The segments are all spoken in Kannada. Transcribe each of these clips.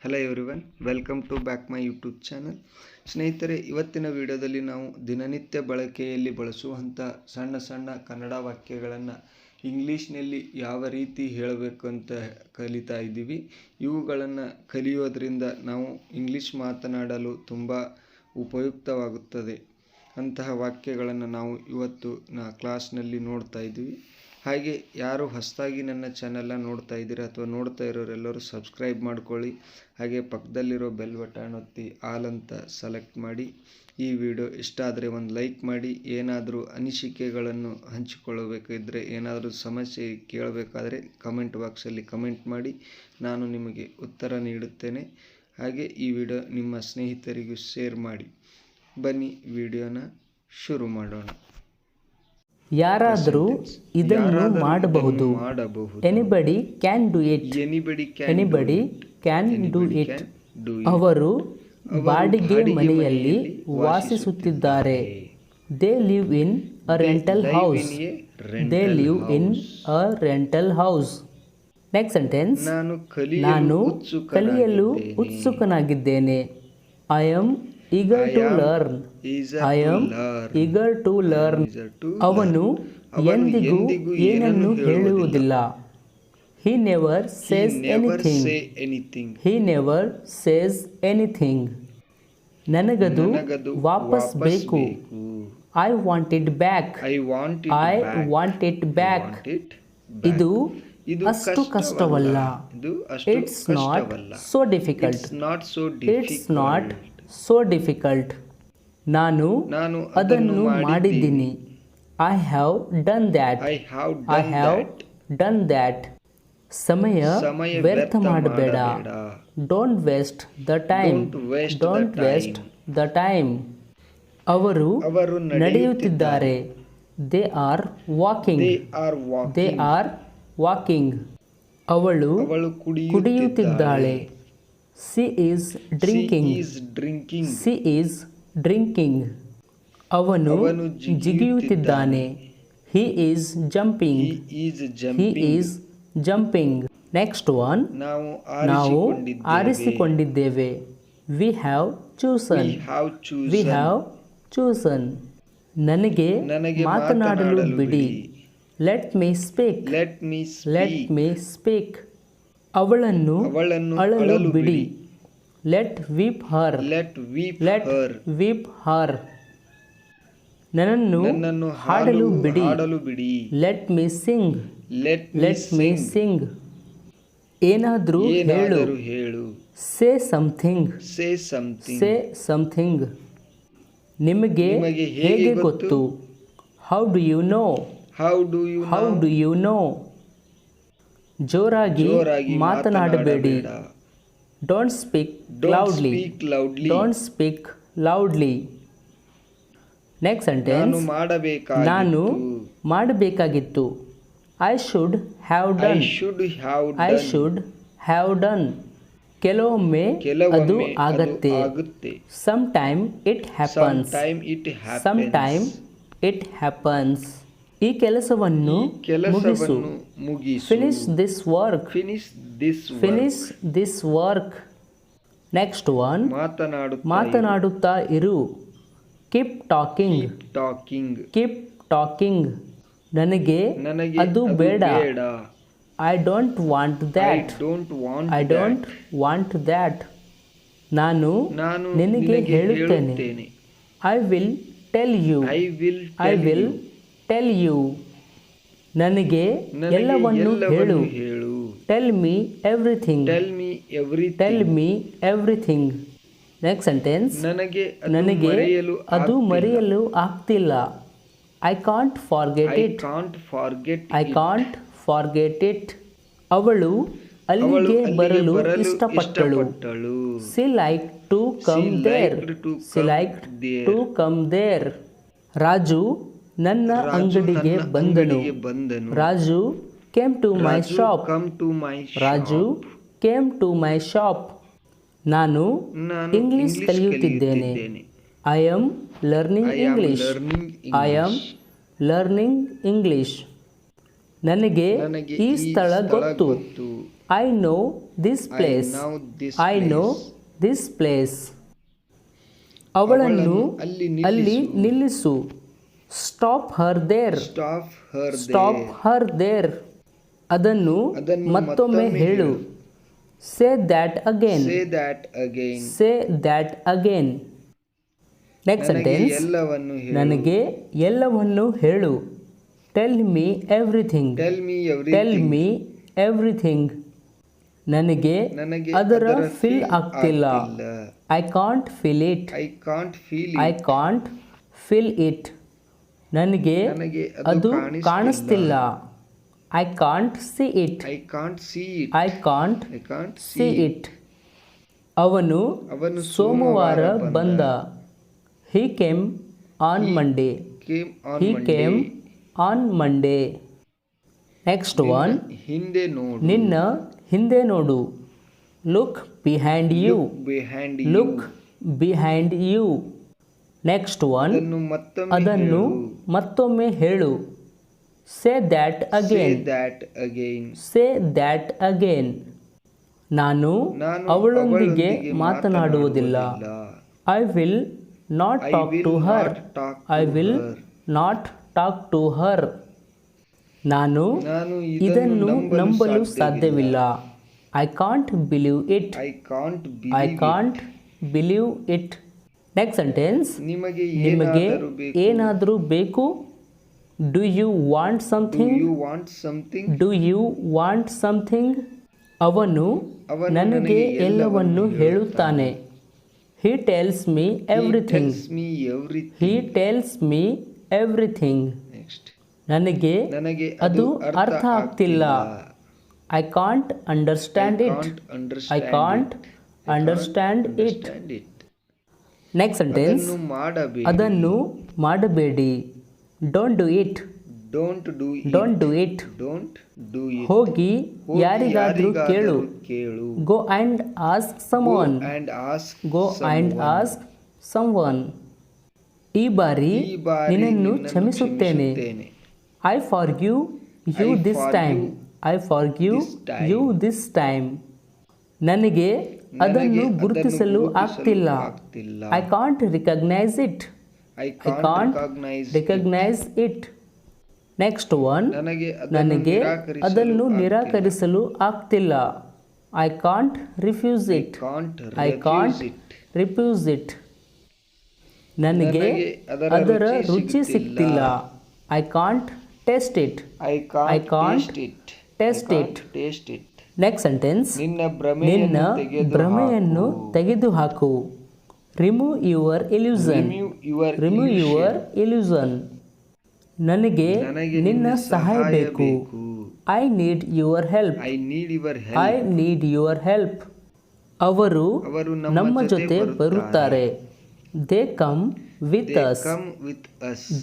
Hello everyone, welcome to back my YouTube channel. ಸ್ನೇಹಿತರೆ, ಇವತ್ತಿನ ವಿಡಿಯೋದಲ್ಲಿ ನಾವು ದಿನನಿತ್ಯ ಬಳಕೆಯಲ್ಲಿ ಬಳಸುವಂಥ ಸಣ್ಣ ಸಣ್ಣ ಕನ್ನಡ ವಾಕ್ಯಗಳನ್ನು ಇಂಗ್ಲೀಷ್ನಲ್ಲಿ ಯಾವ ರೀತಿ ಹೇಳಬೇಕು ಅಂತ ಕಲಿತಾ ಇದ್ದೀವಿ. ಇವುಗಳನ್ನು ಕಲಿಯೋದ್ರಿಂದ ನಾವು ಇಂಗ್ಲೀಷ್ ಮಾತನಾಡಲು ತುಂಬ ಉಪಯುಕ್ತವಾಗುತ್ತದೆ. ಅಂತಹ ವಾಕ್ಯಗಳನ್ನು ನಾವು ಇವತ್ತು ಕ್ಲಾಸ್ನಲ್ಲಿ ನೋಡ್ತಾ ಇದ್ದೀವಿ. ಹಾಗೆ ಯಾರು ಹೊಸದಾಗಿ ನನ್ನ ಚಾನೆಲ್ನ ನೋಡ್ತಾ ಇದ್ದೀರಾ ಅಥವಾ ನೋಡ್ತಾ ಇರೋರೆಲ್ಲರೂ ಸಬ್ಸ್ಕ್ರೈಬ್ ಮಾಡ್ಕೊಳ್ಳಿ. ಹಾಗೆ ಪಕ್ಕದಲ್ಲಿರೋ ಬೆಲ್ ಬಟನ್ ಒತ್ತಿ ಆಲ್ ಅಂತ ಸೆಲೆಕ್ಟ್ ಮಾಡಿ. ಈ ವಿಡಿಯೋ ಇಷ್ಟ ಆದರೆ ಒಂದು ಲೈಕ್ ಮಾಡಿ. ಏನಾದರೂ ಅನಿಸಿಕೆಗಳನ್ನು ಹಂಚಿಕೊಳ್ಳಬೇಕಿದ್ದರೆ, ಏನಾದರೂ ಸಮಸ್ಯೆ ಕೇಳಬೇಕಾದ್ರೆ ಕಮೆಂಟ್ ಬಾಕ್ಸಲ್ಲಿ ಕಮೆಂಟ್ ಮಾಡಿ, ನಾನು ನಿಮಗೆ ಉತ್ತರ ನೀಡುತ್ತೇನೆ. ಹಾಗೆ ಈ ವಿಡಿಯೋ ನಿಮ್ಮ ಸ್ನೇಹಿತರಿಗೂ ಶೇರ್ ಮಾಡಿ. ಬನ್ನಿ ವಿಡಿಯೋನ ಶುರು ಮಾಡೋಣ. ಯಾರಾದರೂ ಇದನ್ನು ಮಾಡಬಹುದು. Anybody can do it. Anybody can do it. ಅವರು ಬಾಡಿಗೆ ಮನೆಯಲ್ಲಿ ವಾಸಿಸುತ್ತಿದ್ದಾರೆ. They live in a rental house. They live in a rental house. Next sentence. ನಾನು ಕಲಿಯಲು ಉತ್ಸುಕನಾಗಿದ್ದೇನೆ. I am eager to learn. I am eager to learn. ಅವನು ಎಂದಿಗೂ ಏನನ್ನು ಹೇಳುವುದಿಲ್ಲ. He never says anything. He never says anything. ನನಗದು ವಾಪಸ್ ಬೇಕು. I want it back. I want it back. ಇದು ಅಷ್ಟು ಕಷ್ಟವಲ್ಲ. It's not so difficult. It's not so difficult. ನಾನು ಅದನ್ನು ಮಾಡಿದ್ದೀನಿ. I have done that. I have done that. ಸಮಯ ವ್ಯರ್ಥ ಮಾಡಬೇಡ. Don't waste the time. Don't waste the time. ಅವರು ನಡೆಯುತ್ತಿದ್ದಾರೆ. They are walking. They are walking. ಅವಳು ಕುಡಿಯುತ್ತಿದ್ದಾಳೆ. She is drinking. She is drinking. ಅವನು ಜಿಗಿಯುತ್ತಿದ್ದಾನೆ. He is jumping. He is jumping. Next one. ನಾವು ಆರಿಸಿಕೊಂಡಿದ್ದೇವೆ. We have chosen. We have chosen. ನನಗೆ ಮಾತನಾಡಲು ಬಿಡಿ. Let me speak. Let me speak. ಅವಳನ್ನು ಅಳಲು ಬಿಡಿ. Let weep her. Let weep her. ನನ್ನನ್ನು ಹಾಡಲು ಬಿಡಿ. Let me sing. Let me sing. ಏನಾದರೂ ಹೇಳು. Say something. Say something. ನಿಮಗೆ ಹೇಗೆ ಗೊತ್ತು? How do you know? How do you know? ಜೋರಾಗಿ ಮಾತನಾಡಬೇಡಿ. Don't speak loudly. Don't speak loudly. Next sentence. ನಾನು ಮಾಡಬೇಕಾಗಿತ್ತು. I should have done. I should have done. ಕೆಲವೊಮ್ಮೆ ಅದು ಆಗತ್ತೆ. Some time it happens. Some time it happens. ಈ ಕೆಲಸವನ್ನು ಮುಗಿಸು. Finish this work. Finish this work. Next one. ಮಾತನಾಡುತ್ತಾ ಇರು. Keep talking. Keep talking. ನನಗೆ ಅದು ಬೇಡ. I don't want that. I don't want that. ನಾನು ನಿನಗೆ ಹೇಳುತ್ತೇನೆ. I will tell you. I will tell you. ನನಗೆ ಎಲ್ಲವನ್ನು ಹೇಳು. Tell me everything. Tell me everything. Next sentence. ನನಗೆ ಅದು ಮರೆಯಲು ಆಗ್ತಿಲ್ಲ. I can't forget it. I can't forget it. ಅವಳು ಅಲ್ಲಿಗೆ ಬರಲು ಇಷ್ಟಪಟ್ಟಳು. She like to come there. She like to come there. Raju ನನ್ನ ಅಂಗಡಿಗೆ ಬಂದನು. Raju came to my shop. Raju came to my shop. ನಾನು ಇಂಗ್ಲಿಷ್ ಕಲಿಯುತ್ತಿದ್ದೇನೆ. I am learning English. I am learning English. ನನಗೆ ಈ ಸ್ಥಳ ಗೊತ್ತು. I know this place. I know this place. ಅವಳನ್ನು ಅಲ್ಲಿ ನಿಲ್ಲಿಸು. Stop her there. Stop her there. ಅದನ್ನು ಮತ್ತೊಮ್ಮೆ ಹೇಳು. Say that again. Say that again. Next sentence. ನನಗೆ ಎಲ್ಲವನ್ನು ಹೇಳು. Tell me everything. Tell me everything. ನನಗೆ ಅದರ ಫಿಲ್ ಆಗ್ತಿಲ್ಲ. I can't feel it. I can't feel it. ನನಗೆ ಅದು ಕಾಣಿಸ್ತಿಲ್ಲ. I can't see it. I can't see it. ಅವನು ಸೋಮವಾರ ಬಂದ. He came on Monday. He came on Monday. Next one. ನಿನ್ನ ಹಿಂದೆ ನೋಡು. Look behind you. Look behind you. Next one. ಅದನ್ನು ಮತ್ತೊಮ್ಮೆ ಹೇಳು. Say that again. Say that again. ನಾನು ಅವಳೊಂದಿಗೆ ಮಾತನಾಡುವುದಿಲ್ಲ. I will not talk to her. I will not talk to ಹರ್. ನಾನು ಇದನ್ನು ನಂಬಲು ಸಾಧ್ಯವಿಲ್ಲ. I can't believe it. I can't believe it. Next sentence. ನಿಮಗೆ ಏನಾದರೂ ಬೇಕು. Do you want something. Do you want something. ಅವನು ನನಗೆ ಎಲ್ಲವನ್ನು ಹೇಳುತ್ತಾನೆ. He tells me everything. He tells me everything. ನನಗೆ ಅದು ಅರ್ಥ ಆಗ್ತಿಲ್ಲ. I can't understand it. I can't understand it. Next sentence. ಅದನ್ನು ಮಾಡಬೇಡಿ. Don't do it. Don't do it. ಹೋಗಿ ಯಾರಿಗಾದ್ರೂ ಕೇಳು. Go and ask someone. Go and ask someone. ಈ ಬಾರಿ ನಿನ್ನನ್ನು ಕ್ಷಮಿಸುತ್ತೇನೆ. I forgive you this time. I forgive you this time. ನನಗೆ ಅದನ್ನು ಗುರುತಿಸಲು ಆಗ್ತಿಲ್ಲ. I can't recognise it. I can't recognise it. Next one. ನನಗೆ ಅದನ್ನು ನಿರಾಕರಿಸಲು ಆಗ್ತಿಲ್ಲ. I can't refuse it. I can't refuse it. ನನಗೆ ಅದರ ರುಚಿ ಸಿಗ್ತಿಲ್ಲ. I can't taste it. I can't taste it. Next sentence. ನಿನ್ನ ಭ್ರಮೆಯನ್ನು ತೆಗೆದುಹಾಕು. Remove your illusion. Remove your illusion. ನನಗೆ ನಿನ್ನ ಸಹಾಯ ಬೇಕು. I need your help. I need your help. ಅವರು ನಮ್ಮ ಜೊತೆ ಬರುತ್ತಾರೆ. They come with us.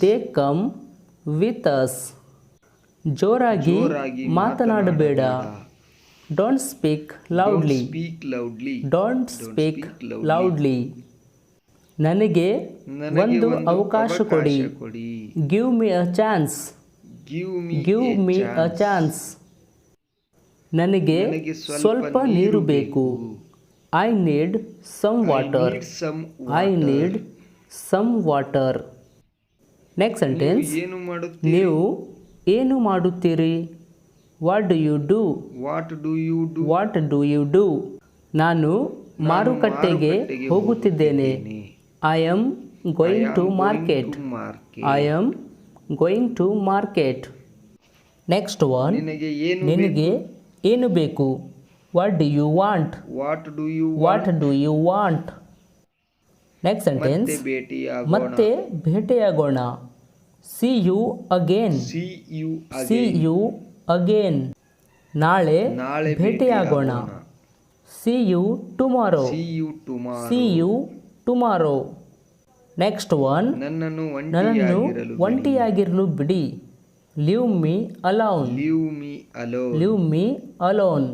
They come with us. ಜೋರಾಗಿ ಮಾತನಾಡಬೇಡ. Don't speak loudly. Don't speak loudly. ನನಗೆ ಒಂದು ಅವಕಾಶ ಕೊಡಿ. Give me a chance. Give me a chance. ನನಗೆ ಸ್ವಲ್ಪ ನೀರು ಬೇಕು. I need some water. I need some water. Next sentence. ನೀವು ಏನು ಮಾಡುತ್ತೀರಿ. What do you do. What do you do. ನಾನು ಮಾರುಕಟ್ಟೆಗೆ ಹೋಗುತ್ತಿದ್ದೇನೆ. I am going to market. I am going to market. Next one. ನಿನಗೆ ಏನು ಬೇಕು. What do you want. What do you want. Next sentence. ಮತ್ತೆ ಭೇಟಿಯಾಗೋಣ. See you again. See you again. ನಾಳೆ ಭೇಟಿಯಾಗೋಣ. See you tomorrow. See you tomorrow. Next one. ನನ್ನನ್ನು ಒಂಟಿಯಾಗಿರಲು ಬಿಡಿ. Leave me alone. Leave me alone.